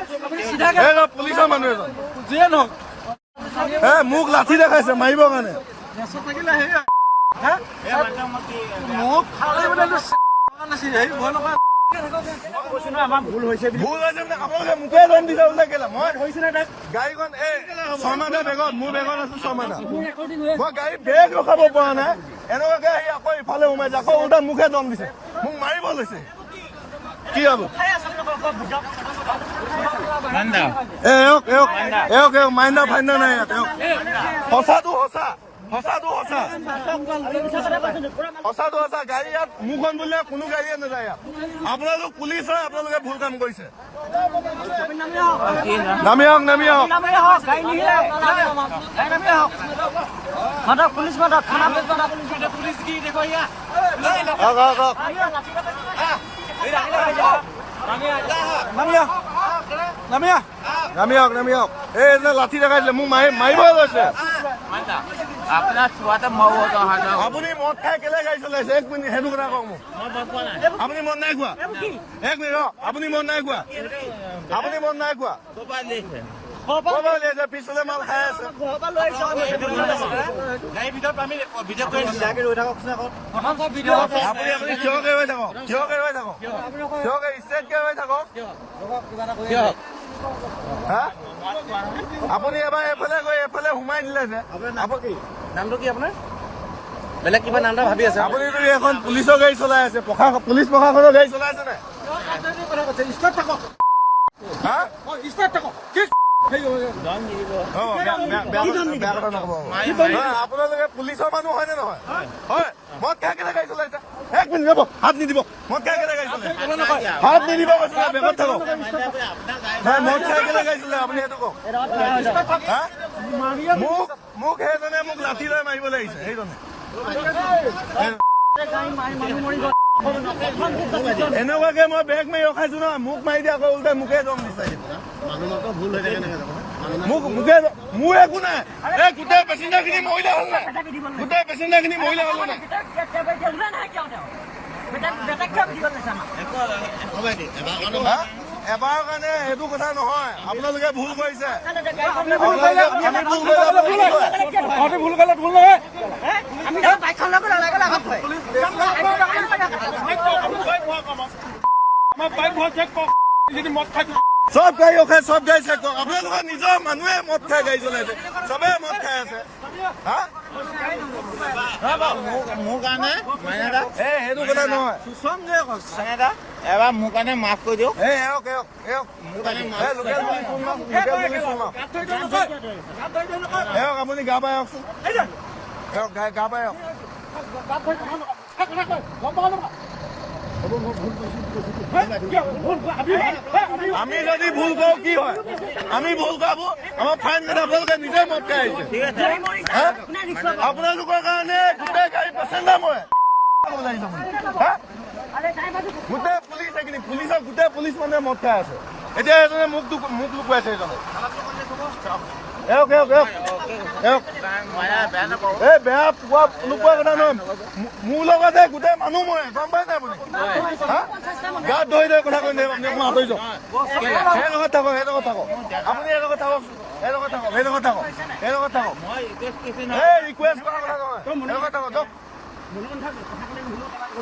পুলিচৰ মানুহ এজন যিয়ে নহওক মোক লাঠি দেখাইছে মাৰিবৰ কাৰণে ভুল হৈছে আপোনালোকে মোকে দম দিছে ওলাই গেলা মই গাড়ীখন এই শৰ্মাদা বেগত মোৰ বেগত আছো শৰ্মাদা মই গাড়ী বেগ ৰখাব পৰা নাই এনেকুৱাকে আহি আকৌ ইফালে সোমাইছে আকৌ ওলটা মোকে দম দিছে মোক মাৰিব লৈছে কি হব মাইন্দা ফাইন্দা নাই ইয়াত সঁচাটো সঁচা সঁচাটো সঁচা গাড়ী ইয়াত মোৰখন বুলিলে কোনো গাড়ীয়ে নাযায় ইয়াত আপোনালোক পুলিচ হয় আপোনালোকে ভুল কাম কৰিছে নামি আহক পুলিচ নামি আহক এই লাঠি দেখাইছিলে মোক মাৰিব লৈছে আপুনি মদ খাই কেলে গাড়ী চলাইছে এক মিনিট সেইটো কথা কওক মোক আপুনি মদ নাই খোৱা এক মিনিট আপুনি মদ নাই খোৱা পিছফালে মাল খাই আছে আপুনি থিয়কে হৈ থাকক ষ্ট্ৰেটকে হৈ থাকক আপুনি এবাৰ এইফালে গৈ এইফালে সোমাই দিলে যে নামটো কি আপোনাৰ বেলেগ কিবা নাম ভাবি আছে আপুনিতো এখন পুলিচৰ গাড়ী চলাই আছে পুলিচ প্ৰশাসনৰ গাড়ী চলাই আছে নে আপোনালোকে পুলিচৰ মানুহ হয়নে নহয় হয় মদ খাই কেলে গাড়ী চলাইছে এক মিনিট ৰ'ব হাত নিদিব মদ খাই কেলে গাড়ী চলাইছে হাত নিদিব কৈছে বেগত থাকক মদ খাই কেলে গাড়ী চলাই আপুনি সেইটো কওক মোক সেইজনে মোক লাঠি লৈ মাৰিব লাগিছে সেইজনে এনেকুৱাকে মই বেগ মাৰি ৰখাইছো ন মোক মাৰি দিয়ে আকৌ উল্টাই মোকে দম দিছে মোৰ একো নাই এই গোটেই পেচেঞ্জাৰ খিনি মহিলা হ'ল নাই এবাৰৰ কাৰণে সেইটো কথা নহয় আপোনালোকে ভুল কৰিছে ভুল কৰিলে ভুল নহয় চব গাড়ী ৰখাই চব গাড়ী চেক কৰক আপোনালোকৰ নিজৰ মানুহে মদ খাই গাড়ী চলাইছে চবে মদ খাই আছে মোৰ কাৰণে সেইটো কথা নহয় এবাৰ মোৰ কাৰণে মাফ কৰি দিয়ক আপুনি গা পাই আহকচোন গা পাই আহক আমি যদি ভুল কৰো কি হয় আমি ভুল কৰাবো আমাৰ ফাইন কেইটা আপোনালোকে নিজে মদ খাই আহিছে আপোনালোকৰ কাৰণে গোটেই গাড়ী পেচেঞ্জাৰ মই গোটেই পুলিচ এইখিনি পুলিচৰ গোটেই পুলিচ মানুহে মদ খাই আছে এতিয়া এজনে মোক লুকুৱাইছে এজনে বেয়া পোৱা নোপোৱা কথা নহয় মোৰ লগতে গোটেই মানুহ মই গম পাই নাই আপুনি গাত ধৰি ধৰি কথা কৈ আপুনি অকণমান আঁতৰি যাওক সেই লগত থাকক আপুনি এই লগত থাকক ৰিকুৱেষ্ট কৰা কথা নহয়